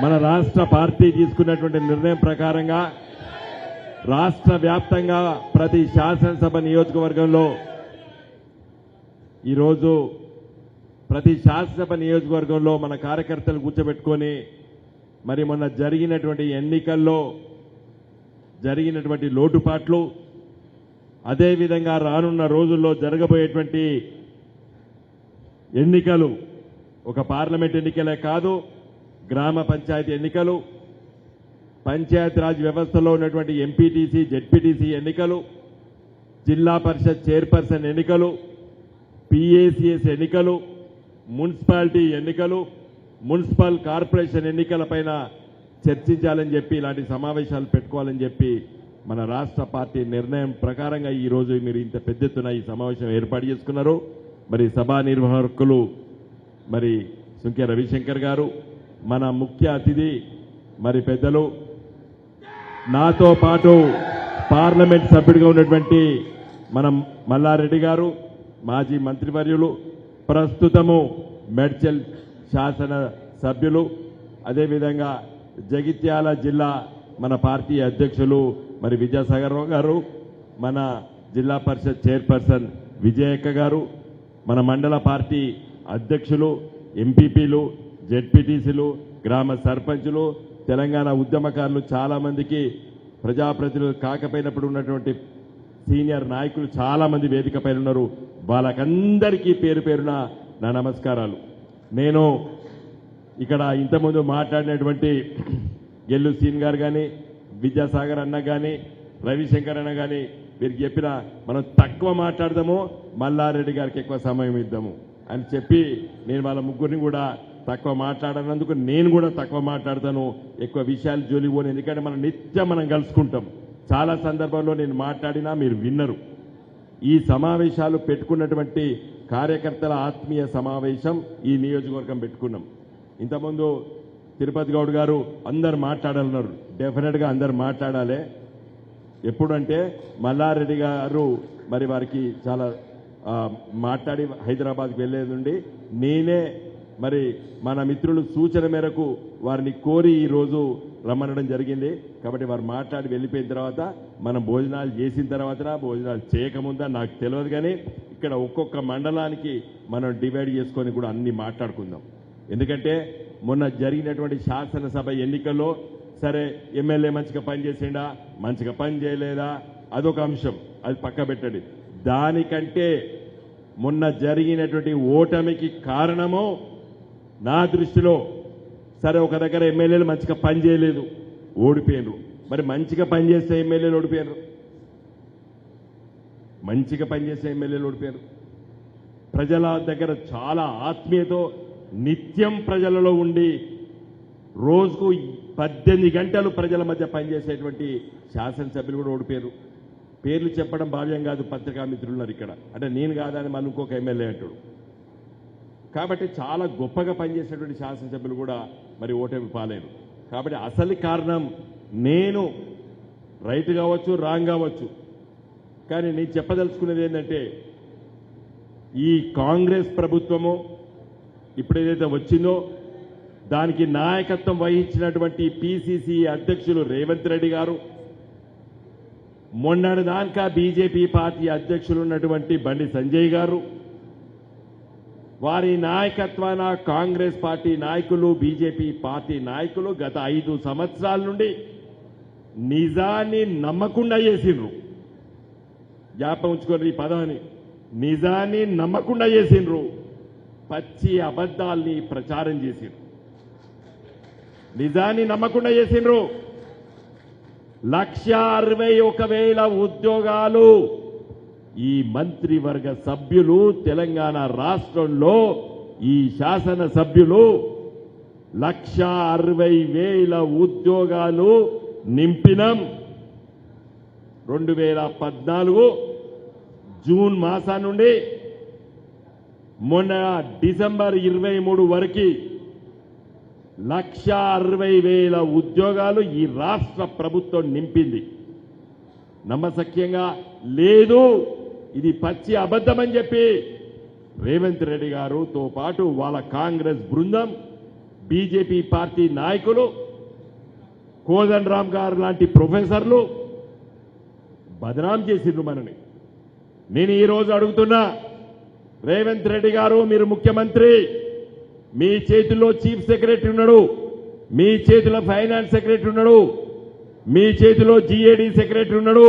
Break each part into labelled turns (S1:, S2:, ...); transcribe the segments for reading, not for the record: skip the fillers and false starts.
S1: మన రాష్ట్ర పార్టీ తీసుకున్నటువంటి నిర్ణయం ప్రకారంగా రాష్ట్ర వ్యాప్తంగా ప్రతి శాసనసభ నియోజకవర్గంలో ఈరోజు ప్రతి శాసనసభ నియోజకవర్గంలో మన కార్యకర్తలు కూర్చోబెట్టుకొని మరి మొన్న జరిగినటువంటి ఎన్నికల్లో జరిగినటువంటి లోటుపాట్లు అదేవిధంగా రానున్న రోజుల్లో జరగబోయేటువంటి ఎన్నికలు ఒక పార్లమెంట్ ఎన్నికలే కాదు, గ్రామ పంచాయతీ ఎన్నికలు, పంచాయతీరాజ్ వ్యవస్థలో ఉన్నటువంటి ఎంపీటీసీ జెడ్పీటీసీ ఎన్నికలు, జిల్లా పరిషత్ చైర్పర్సన్ ఎన్నికలు, పిఏసిఎస్ ఎన్నికలు, మున్సిపాలిటీ ఎన్నికలు, మున్సిపల్ కార్పొరేషన్ ఎన్నికలపైన చర్చించాలని చెప్పి ఇలాంటి సమావేశాలు పెట్టుకోవాలని చెప్పి మన రాష్ట్ర పార్టీ నిర్ణయం ప్రకారంగా ఈరోజు మీరు ఇంత పెద్ద ఎత్తున ఈ సమావేశం ఏర్పాటు చేసుకున్నారు. మరి సభా నిర్వాహకులు మరి సుంకె రవిశంకర్ గారు, మన ముఖ్య అతిథి మరి పెద్దలు నాతో పాటు పార్లమెంట్ సభ్యుడిగా ఉన్నటువంటి మనం మల్లారెడ్డి గారు, మాజీ మంత్రివర్యులు, ప్రస్తుతము మేడ్చల్ శాసన సభ్యులు, అదేవిధంగా జగిత్యాల జిల్లా మన పార్టీ అధ్యక్షులు మరి విద్యాసాగర్ రావు గారు, మన జిల్లా పరిషత్ చైర్పర్సన్ విజయక్క గారు, మన మండల పార్టీ అధ్యక్షులు, ఎంపీపీలు, జెడ్పీటీసీలు, గ్రామ సర్పంచులు, తెలంగాణ ఉద్యమకారులు, చాలా మందికి ప్రజాప్రతినిధులు కాకపోయినప్పుడు ఉన్నటువంటి సీనియర్ నాయకులు చాలా మంది వేదిక పైన ఉన్నారు. వాళ్ళకందరికీ పేరు పేరున నా నమస్కారాలు. నేను ఇక్కడ ఇంతకుముందు మాట్లాడినటువంటి గెల్లు సీన్ గారు కానీ, విద్యాసాగర్ అన్న కానీ, రవిశంకర్ అన్న కానీ వీరికి చెప్పిన మనం తక్కువ మాట్లాడదాము, మల్లారెడ్డి గారికి ఎక్కువ సమయం ఇద్దాము అని చెప్పి నేను వాళ్ళ ముగ్గురిని కూడా తక్కువ మాట్లాడనందుకు నేను కూడా తక్కువ మాట్లాడతాను, ఎక్కువ విషయాలు జోలి పోను. ఎందుకంటే మనం నిత్యం మనం కలుసుకుంటాం. చాలా సందర్భాల్లో నేను మాట్లాడినా మీరు విన్నరు. ఈ సమావేశాలు పెట్టుకున్నటువంటి కార్యకర్తల ఆత్మీయ సమావేశం ఈ నియోజకవర్గం పెట్టుకున్నాం. ఇంతకుముందు తిరుపతి గౌడ్ గారు అందరు మాట్లాడాలన్నారు. డెఫినెట్గా అందరు మాట్లాడాలి. ఎప్పుడంటే మల్లారెడ్డి గారు మరి వారికి చాలా మాట్లాడి హైదరాబాద్కి వెళ్ళేది ఉండి నేనే మరి మన మిత్రులు సూచన మేరకు వారిని కోరి ఈరోజు రమ్మనడం జరిగింది. కాబట్టి వారు మాట్లాడి వెళ్ళిపోయిన తర్వాత మనం భోజనాలు చేసిన తర్వాత భోజనాలు చేయకముందా నాకు తెలియదు, కానీ ఇక్కడ ఒక్కొక్క మండలానికి మనం డివైడ్ చేసుకొని కూడా అన్ని మాట్లాడుకుందాం. ఎందుకంటే మొన్న జరిగినటువంటి శాసనసభ ఎన్నికల్లో సరే ఎమ్మెల్యే మంచిగా పనిచేసిండా, మంచిగా పని చేయలేదా, అదొక అంశం, అది పక్క పెట్టండి. దానికంటే మొన్న జరిగినటువంటి ఓటమికి కారణము నా దృష్టిలో సరే ఒక దగ్గర ఎమ్మెల్యేలు మంచిగా పని చేయలేదు, ఓడిపోయినరు. మరి మంచిగా పనిచేస్తే ఎమ్మెల్యేలు ఓడిపోయారు, మంచిగా పనిచేస్తే ఎమ్మెల్యేలు ఓడిపోయారు. ప్రజల దగ్గర చాలా ఆత్మీయతో నిత్యం ప్రజలలో ఉండి రోజుకు 18 గంటలు ప్రజల మధ్య పనిచేసేటువంటి శాసనసభ్యులు కూడా ఓడిపోయారు. పేర్లు చెప్పడం భావ్యం కాదు, పత్రికా మిత్రులు ఉన్నారు ఇక్కడ, అంటే నేను కాదని మళ్ళీ ఇంకొక ఎమ్మెల్యే అంటాడు. కాబట్టి చాలా గొప్పగా పనిచేసేటువంటి శాసనసభ్యులు కూడా మరి ఓటమి పాలేరు. కాబట్టి అసలు కారణం నేను రైట్ కావచ్చు, రాంగ్ కావచ్చు, కానీ నేను చెప్పదలుచుకునేది ఏంటంటే ఈ కాంగ్రెస్ ప్రభుత్వము ఇప్పుడు ఏదైతే వచ్చిందో దానికి నాయకత్వం వహించినటువంటి పిసిసి అధ్యక్షులు రేవంత్ రెడ్డి గారు, మొన్నటి దాకా బీజేపీ పార్టీ అధ్యక్షులు ఉన్నటువంటి బండి సంజయ్ గారు, వారి నాయకత్వాన కాంగ్రెస్ పార్టీ నాయకులు, బీజేపీ పార్టీ నాయకులు గత 5 సంవత్సరాల నుండి నిజాన్ని నమ్మకుండా చేసిండ్రు. జ్ఞాపకం ఉంచుకోండి ఈ పదాన్ని, నిజాన్ని నమ్మకుండా చేసిండ్రు, పచ్చి అబద్ధాల్ని ప్రచారం చేసిండ్రు. నిజాన్ని నమ్మకుండా చేసిండ్రు. 161,000 ఉద్యోగాలు ఈ మంత్రివర్గ సభ్యులు, తెలంగాణ రాష్ట్రంలో ఈ శాసన సభ్యులు 160,000 ఉద్యోగాలు నింపినం. 2014 జూన్ మాసం నుండి మొన్న డిసెంబర్ 23 వరకు 160,000 ఉద్యోగాలు ఈ రాష్ట్ర ప్రభుత్వం నింపింది. నమ్మశక్యంగా లేదు, ఇది పచ్చి అబద్ధమని చెప్పి రేవంత్ రెడ్డి గారుతో పాటు వాళ్ళ కాంగ్రెస్ బృందం బీజేపీ పార్టీ నాయకులు కోదండరామ్ గారు లాంటి ప్రొఫెసర్లు బదనాం చేసిండ్రు మనని. నేను ఈరోజు అడుగుతున్నా, రేవంత్ రెడ్డి గారు మీరు ముఖ్యమంత్రి, మీ చేతిలో చీఫ్ సెక్రటరీ ఉన్నాడు, మీ చేతిలో ఫైనాన్స్ సెక్రటరీ ఉన్నాడు, మీ చేతిలో జీఏడీ సెక్రటరీ ఉన్నాడు.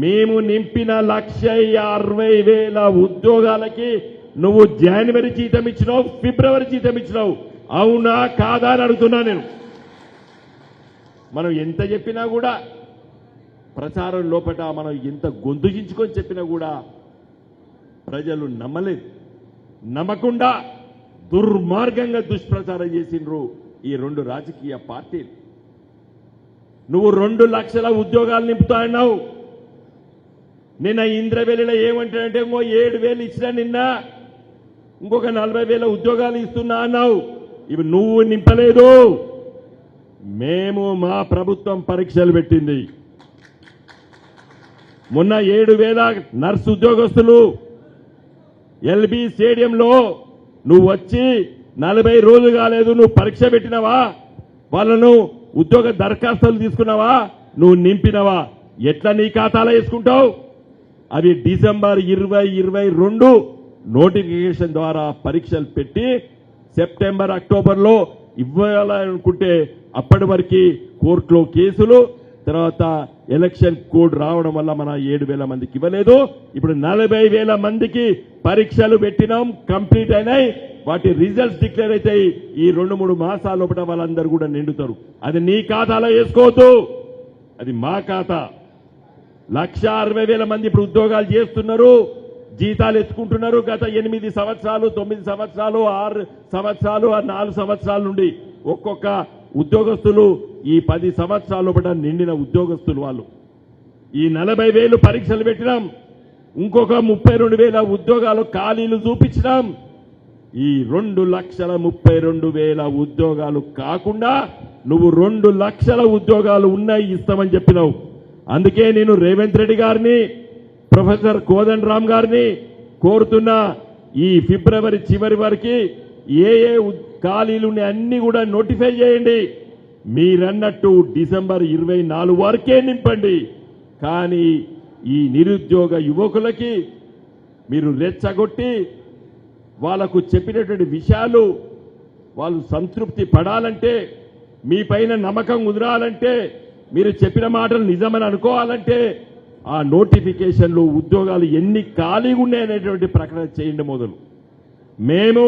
S1: మేము నింపిన 1,60,000 ఉద్యోగాలకి నువ్వు జనవరి జీతం ఇచ్చినావు, ఫిబ్రవరి జీతం ఇచ్చినావు. అవునా కాదా అని అడుగుతున్నా నేను. మనం ఎంత చెప్పినా కూడా ప్రచారం లోపల మనం ఎంత గొంతుగించుకొని చెప్పినా కూడా ప్రజలు నమ్మలేదు. నమ్మకుండా దుర్మార్గంగా దుష్ప్రచారం చేసిండ్రు ఈ రెండు రాజకీయ పార్టీలు. నువ్వు 2 లక్షల ఉద్యోగాలు నింపుతాయన్నావు. నిన్న ఇంద్రవెల్లిలో ఏమంటాడంటే ఇంకో 7,000 ఇచ్చినా, నిన్న ఇంకొక 40,000 ఉద్యోగాలు ఇస్తున్నా అన్నావు. ఇవి నువ్వు నింపలేదు, మేము మా ప్రభుత్వం పరీక్షలు పెట్టింది. మొన్న 7,000 నర్సు ఉద్యోగస్తులు ఎల్బీ స్టేడియంలో నువ్వు వచ్చి 40 రోజులు కాలేదు, నువ్వు పరీక్ష పెట్టినవా? వాళ్ళను ఉద్యోగ దరఖాస్తులు తీసుకున్నావా? నువ్వు నింపినవా? ఎట్లా నీ ఖాతాలో వేసుకుంటావు? అవి డిసెంబర్ 2022 నోటిఫికేషన్ ద్వారా పరీక్షలు పెట్టి సెప్టెంబర్ అక్టోబర్లో ఇవ్వాలనుకుంటే అప్పటి వరకు కోర్టులో కేసులు, తర్వాత ఎలక్షన్ కోడ్ రావడం వల్ల మన 7,000 మందికి ఇవ్వలేదు. ఇప్పుడు 40,000 మందికి పరీక్షలు పెట్టినాం, కంప్లీట్ అయినాయి. వాటి రిజల్ట్స్ డిక్లేర్ అవుతాయి. ఈ 2-3 మాసాల లోపల వాళ్ళందరూ కూడా నిండుతారు. అది నీ ఖాతాలో వేసుకోవద్దు, అది మా ఖాతా. 1,60,000 మంది ఇప్పుడు ఉద్యోగాలు చేస్తున్నారు, జీతాలు ఎత్తుకుంటున్నారు. గత 8 సంవత్సరాలు, 9 సంవత్సరాలు, 6 సంవత్సరాలు, 4 సంవత్సరాల నుండి ఒక్కొక్క ఉద్యోగస్తులు ఈ 10 సంవత్సరాల లోపల నిండిన ఉద్యోగస్తులు వాళ్ళు. ఈ 40,000 పరీక్షలు పెట్టినాం, ఇంకొక 32,000 ఉద్యోగాలు ఖాళీలు చూపించినాం. ఈ 2,32,000 ఉద్యోగాలు కాకుండా నువ్వు 2 లక్షల ఉద్యోగాలు ఉన్నాయి ఇస్తామని చెప్పినావు. అందుకే నేను రేవంత్ రెడ్డి గారిని, ప్రొఫెసర్ కోదండరామ్ గారిని కోరుతున్నా, ఈ ఫిబ్రవరి చివరి వరకు ఏ ఖాళీలు అన్ని కూడా నోటిఫై చేయండి. మీరన్నట్టు డిసెంబర్ 24 వరకే నింపండి. కానీ ఈ నిరుద్యోగ యువకులకి మీరు రెచ్చగొట్టి వాళ్లకు చెప్పినటువంటి విషయాలు వాళ్ళు సంతృప్తి పడాలంటే, మీ పైన నమ్మకం కుదరాలంటే, మీరు చెప్పిన మాటలు నిజమని అనుకోవాలంటే ఆ నోటిఫికేషన్లు ఉద్యోగాలు ఎన్ని ఖాళీగా ఉన్నాయనేటువంటి ప్రకటన చేయండి మొదలు. మేము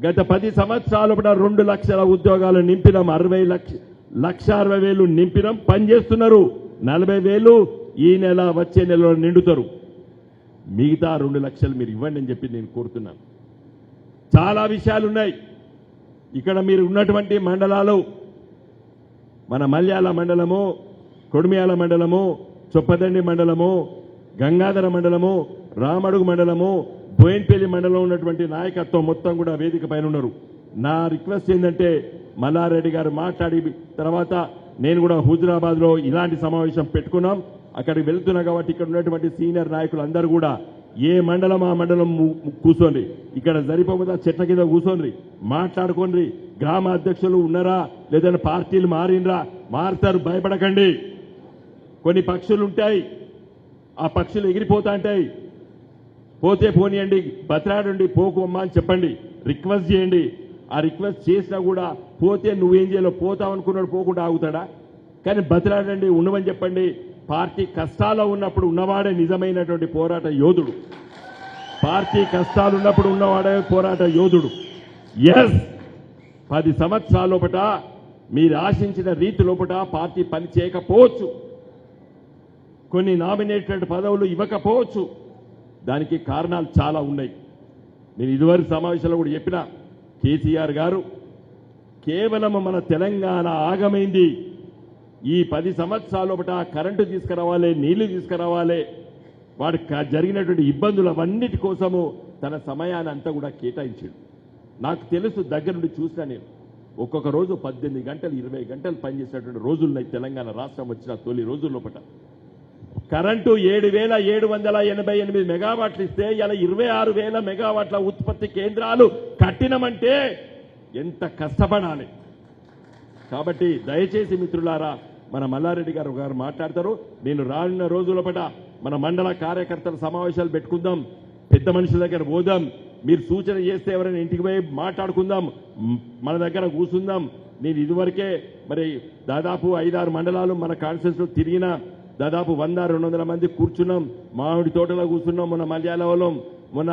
S1: గత 10 సంవత్సరాల 2 లక్షల ఉద్యోగాలు నింపినాం, 1,60,000 నింపినాం, పనిచేస్తున్నారు. 40,000 ఈ నెల వచ్చే నెలలో నిండుతారు. మిగతా 2 లక్షలు మీరు ఇవ్వండి అని చెప్పి నేను కోరుతున్నాను. చాలా విషయాలు ఉన్నాయి. ఇక్కడ మీరు ఉన్నటువంటి మండలాలు, మన మల్యాల మండలము, కొడిమియాల మండలము, చొప్పదండి మండలము, గంగాధర మండలము, రామడుగు మండలము, బోయిన్పల్లి మండలంలో ఉన్నటువంటి నాయకత్వం మొత్తం కూడా వేదిక పైన ఉన్నారు. నా రిక్వెస్ట్ ఏంటంటే, మల్లారెడ్డి గారు మాట్లాడి తర్వాత నేను కూడా హుజురాబాద్లో ఇలాంటి సమావేశం పెట్టుకున్నాం. అక్కడికి వెళ్తున్నా కాబట్టి ఇక్కడ ఉన్నటువంటి సీనియర్ నాయకులు అందరూ కూడా ఏ మండలం ఆ మండలం కూర్చోండి, ఇక్కడ సరిపోదా చెట్ల కింద కూర్చోండి, మాట్లాడుకోండి. గ్రామ అధ్యక్షులు ఉన్నారా, లేదంటే పార్టీలు మారినరా, మారుతారు, భయపడకండి. కొన్ని పక్షులు ఉంటాయి, ఆ పక్షులు ఎగిరిపోతా ఉంటాయి. పోతే పోనీయండి, బతిరాడండి, పోకోమ్మా అని చెప్పండి, రిక్వెస్ట్ చేయండి. ఆ రిక్వెస్ట్ చేసినా కూడా పోతే నువ్వేం చేయాలో, పోతావనుకున్నాడు పోకుండా ఆగుతాడా? కానీ బతిరాడండి, ఉండమని చెప్పండి. పార్టీ కష్టాల్లో ఉన్నప్పుడు ఉన్నవాడే నిజమైనటువంటి పోరాట యోధుడు. పార్టీ కష్టాలు ఉన్నప్పుడు ఉన్నవాడే పోరాట యోధుడు. ఎస్, 10 సంవత్సరాల లోపట మీరు ఆశించిన రీతి లోపట పార్టీ పని చేయకపోవచ్చు, కొన్ని నామినేటెడ్ పదవులు ఇవ్వకపోవచ్చు. దానికి కారణాలు చాలా ఉన్నాయి. నేను ఇదివరకు సమావేశంలో కూడా చెప్పిన, కేసీఆర్ గారు కేవలం మన తెలంగాణ ఆగమైంది. ఈ 10 సంవత్సరాల లోపట కరెంటు తీసుకురావాలి, నీళ్లు తీసుకురావాలి, వాడికి జరిగినటువంటి ఇబ్బందులు అవన్నిటి కోసము తన సమయాన్ని అంతా కూడా కేటాయించాడు. నాకు తెలుసు, దగ్గర నుండి చూసినా నేను. ఒక్కొక్క రోజు 18 గంటలు 20 గంటలు పనిచేసినటువంటి రోజులున్నాయి తెలంగాణ రాష్ట్రం వచ్చిన తొలి రోజుల లోపట. కరెంటు 7,788 మెగావాట్లు ఇస్తే ఇలా 26,000 మెగావాట్ల ఉత్పత్తి కేంద్రాలు కట్టినమంటే ఎంత కష్టపడాలి. కాబట్టి దయచేసి మిత్రులారా, మన మల్లారెడ్డి గారు మాట్లాడతారు. నేను రానున్న రోజుల పట మన మండల కార్యకర్తల సమావేశాలు పెట్టుకుందాం, పెద్ద మనుషుల దగ్గర పోదాం. మీరు సూచన చేస్తే ఎవరైనా ఇంటికి పోయి మాట్లాడుకుందాం, మన దగ్గర కూర్చుందాం. నేను ఇదివరకే మరి దాదాపు 5-6 మండలాలు మన కాన్స్టిట్యూన్సీలో తిరిగిన, దాదాపు 100-200 మంది కూర్చున్నాం. మామిడి తోటలో కూర్చున్నాం, మొన్న మల్యాలలో, మొన్న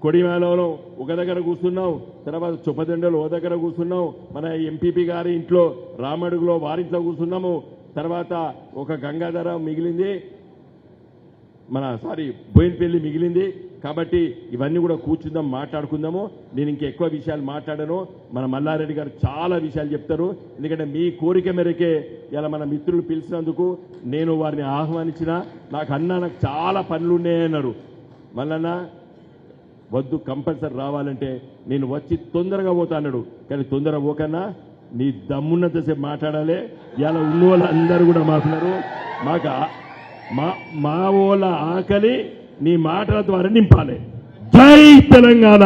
S1: కొడిమేలలో ఒక దగ్గర కూర్చున్నాం, తర్వాత చొప్పదండలో ఓ దగ్గర కూర్చున్నాం, మన ఎంపీపీ గారి ఇంట్లో రామడుగులో వారింట్లో కూర్చున్నాము. తర్వాత ఒక గంగాధర మిగిలింది, బోయినపల్లి మిగిలింది. కాబట్టి ఇవన్నీ కూడా కూర్చుందాం, మాట్లాడుకుందాము. నేను ఇంకెక్కువ విషయాలు మాట్లాడను. మన మల్లారెడ్డి గారు చాలా విషయాలు చెప్తారు. ఎందుకంటే మీ కోరిక మేరకే ఇలా మన మిత్రులు పిలిచినందుకు నేను వారిని ఆహ్వానించిన. నాకు చాలా పనులు ఉన్నాయన్నారు. మల్లన్న వద్దు, కంపల్సరీ రావాలంటే నేను వచ్చి తొందరగా పోతా అన్నాడు. కానీ తొందరగా పోకన్నా నీ దమ్మున్నంతసేపు మాట్లాడాలి. ఇలా ఉన్న వాళ్ళు అందరూ కూడా మాట్లాడారు. మా వాళ్ళ ఆకలి నీ మాటల ద్వారా నింపాలి. జై తెలంగాణ.